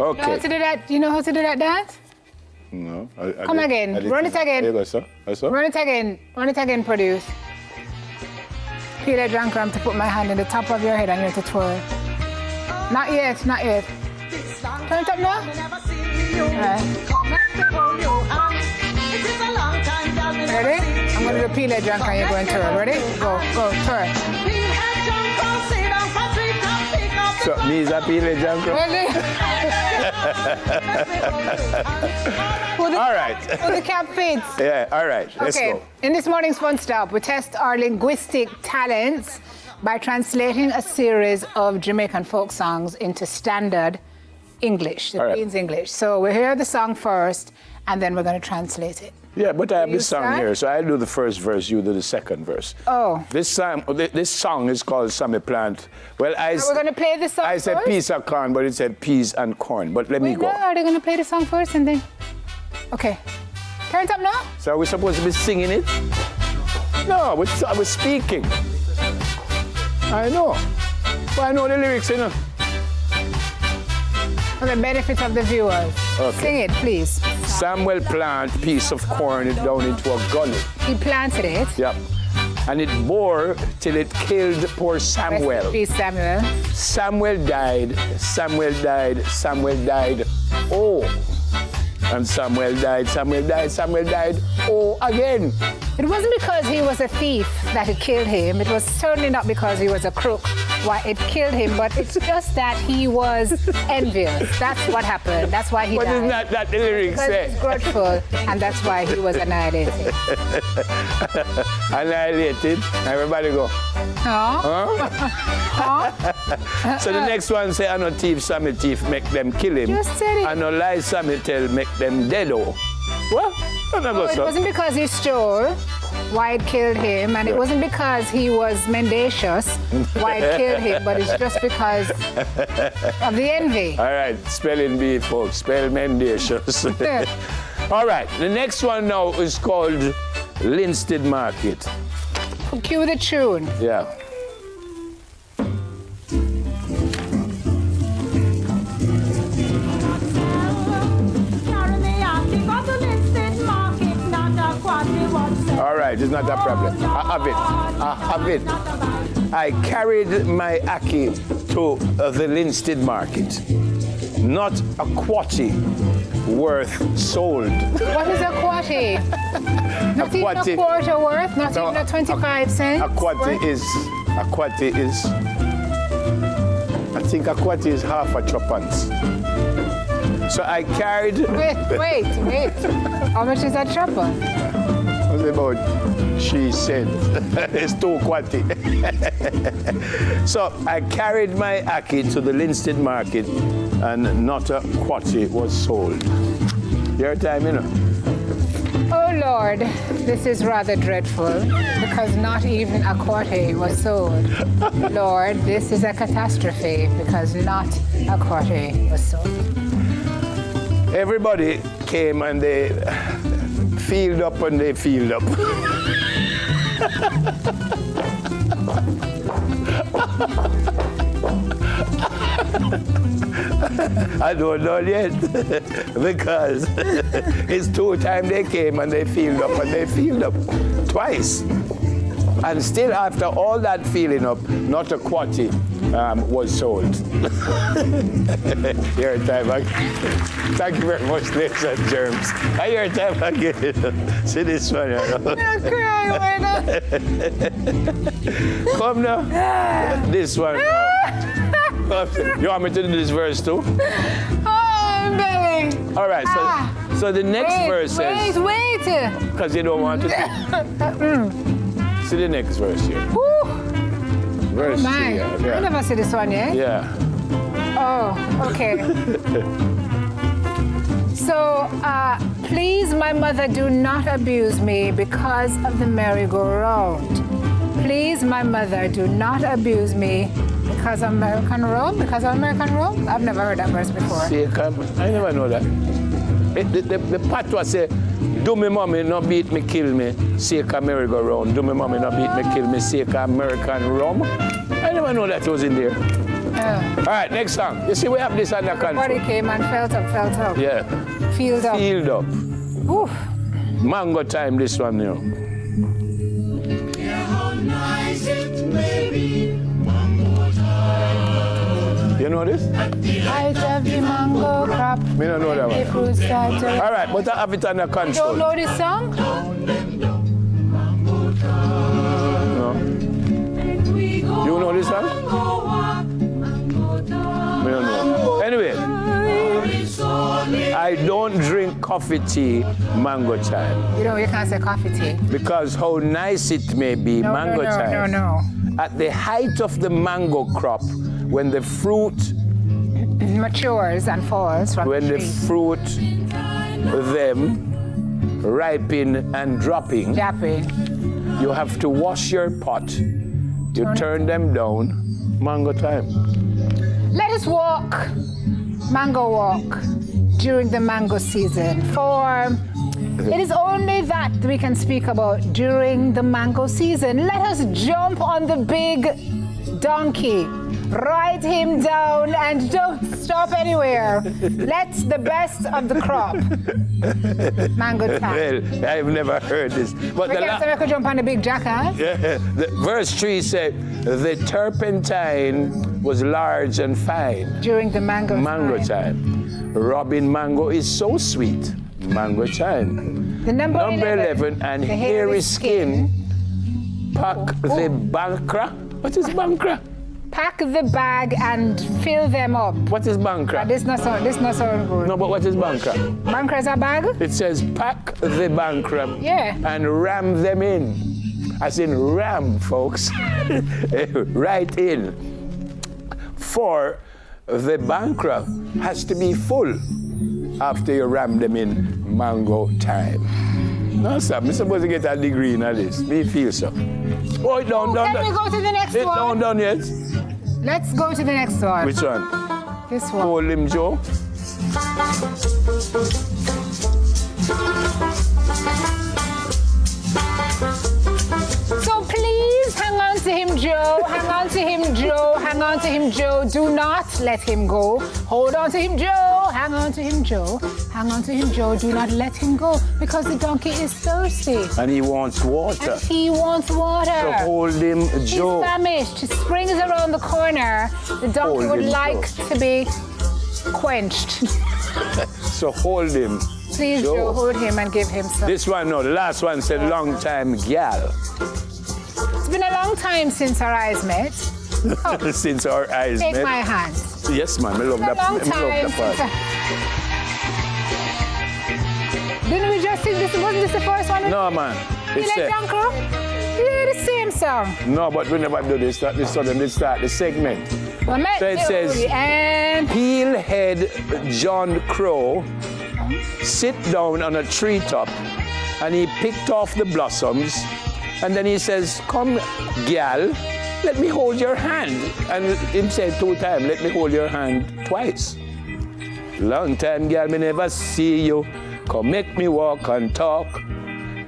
Okay. You know how to do that? You know how to do that dance? No. Come again. Run it again. There you go, sir. Run it again. Run it again, produce. Peel a drunk ram to put my hand in the top of your head and you're to twirl. Not yet, not yet. Turn it up now. Right. Ready? I'm going to do peel a drunk and you're going to twirl. Ready? Go, twirl. So, me is a peel a drunk? Ready? All right. Who the cap fits. Yeah, all right. Let's go. In this morning's Fun Stop, we test our linguistic talents by translating a series of Jamaican folk songs into standard English, the Queen's English. So we'll hear the song first, and then we're going to translate it. Yeah, but I have this song here, so I'll do the first verse, you do the second verse. Oh. This song is called Sammy Plant. Well, we're going to play the song I said first? peas of corn, but it said peas and corn. But let me go. No, are they going to play the song first and then? Okay. Turn it up now. So are we supposed to be singing it? No, we're speaking. I know. Well, I know the lyrics, you know. For the benefit of the viewers. Okay. Sing it, please. Samwell plant piece of corn down into a gully. He planted it. Yep. And it bore till it killed poor Samwell. Please, Samuel. Samwell died, Samuel died, Samuel died. Oh. And Samuel died, Samuel died, Samuel died. Oh, again. It wasn't because he was a thief that it killed him. It was certainly not because he was a crook why it killed him, but it's just that he was envious. That's what happened. That's why he died. But isn't that the lyrics say? He was grudgeful, and that's why he was annihilated. Annihilated? Everybody go. Huh? Huh? So the next one say, I no thief, Sammy thief, make them kill him. Just said it. I no lie, Sammy tell, make them dead. Oh. What? It wasn't because he stole why it killed him, and it wasn't because he was mendacious why it killed him, but it's just because of the envy. All right, spelling bee, folks. Spell mendacious. All right, the next one now is called Linstead Market. Cue the tune. Yeah. All right, it's not a problem. I have it. I carried my ackee to the Linstead Market. Not a quarty worth sold. What is a quarty? Not even a quarter worth? Not even a 25 cents? A quarty is, I think a quarty is half a tuppence. So I carried... Wait. How much is that tuppence? About, she said, it's 2 quarty. So I carried my ackee to the Linstead Market and not a quarty was sold. Your time, you know. Oh Lord, this is rather dreadful because not even a quarty was sold. Lord, this is a catastrophe because not a quarty was sold. Everybody came and they filled up and they filled up. I don't know yet because it's 2 times they came and they filled up and they filled up twice. And still after all that filling up, not a quarty was sold. Your time again. Thank you very much, ladies and germs. Your time again. See this one, you know. I'm crying. Come now. This one. You want me to do this verse too? Oh, I'm belly. All right, so the next verse says... Wait. Because you don't want to... See the next verse here. Woo. Verse oh my. 3. Yeah. I never see this one yet. Yeah. Oh, okay. So, please, my mother, do not abuse me because of the merry-go-round. Please, my mother, do not abuse me because of American Road? Because of American Road? I've never heard that verse before. I never know that. The patois say, do me mommy, no beat me, kill me, sake of merry-go-round. Do me mommy, no beat me, kill me, sake of American rum. I never know that was in there. All right, next song. You see, we have this under control. Everybody came and felt up. Yeah. Field up. Field up. Oof. Mango time, this one, you know. You know this? Height of the mango crop. Me don't know that The one. fruit start to... All right, but I have it under You control. don't know this song? No. You know this song? Me don't know. Anyway, I don't drink coffee tea mango time You know, you can't say coffee tea. because how nice it may be mango time. No. At the height of the mango crop, when the fruit Matures and falls from when the the tree. fruit them ripen and dropping, Jappy. you have to wash your pot. You turn them down. Mango time. Let us walk, mango walk, during the mango season. For it is only that we can speak about during the mango season. Let us jump on the big donkey, ride him down, and don't stop anywhere. Let the best of the crop. Mango time. Well, I've never heard this. But We can't say we could jump on the big jackass. the verse 3 said, the turpentine was large and fine. During the mango time. Robin mango is so sweet. Mango time. The number 11, and the hairy skin. Pack the bankra. What is bankra? Pack the bag and fill them up. What is bankra? This not so good. No, but what is bankra? Bankra is a bag? It says pack the bankra Yeah. and ram them in. As in ram, folks. Right in. For the bankra has to be full after you ram them in mango time. No, sir, I'm supposed to get a degree in this. Me feel so. Oh, it don't done. Can we go to the next It one? don't done yet. Let's go to the next one. Which one? This one. Hold him, Joe. So please hang on to him, Joe. Hang on to him, Joe. Hang on to him, Joe. Do not let him go. Hold on to him, Joe. Hang on to him, Joe. Hang on to him, Joe. Do not let him go because the donkey is thirsty. And he wants water. And he wants water. So hold him, Joe. He's famished. Spring is around the corner. The donkey Hold would him, like Joe. to be quenched. So hold him. Please, Joe, hold him and give him some. This one, no, the last one said long time gal. It's been a long time since our eyes met. Since our eyes Take met. my hand. Yes, ma'am. I love It's been that. a long I love time that part. since Didn't we just sing this? Wasn't this the first one? No, man. You It's like Junko? Yeah, the same song. no, but we never do this. This sudden they start the segment. Well, So it says, and Peelhead John Crow sit down on a treetop and he picked off the blossoms and then he says, come, gal, let me hold your hand. And him said 2 times, let me hold your hand twice. Long time, gal, me never see you. Come make me walk and talk.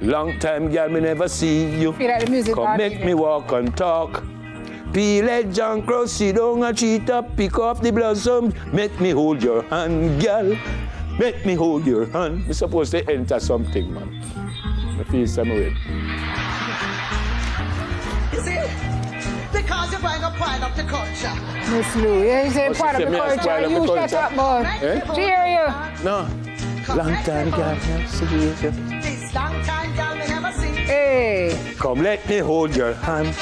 Long time, gal, me never see you. Feel like the music Come part make again. me walk and talk. Peelhead John Crow, sit down a treetop, pick off the blossoms. Make me hold your hand, gal. Make me hold your hand. We're supposed to enter something, man. I feel some way. You see? Because you're going to point up the culture. Miss Lou, yeah, you say Oh, she part of said the me I spoil culture. up the You shut culture. up, boy. Eh? Cheer you. No. Long time, gal. See you. This long time, girl, me never see. Hey. Come, let me hold your hand.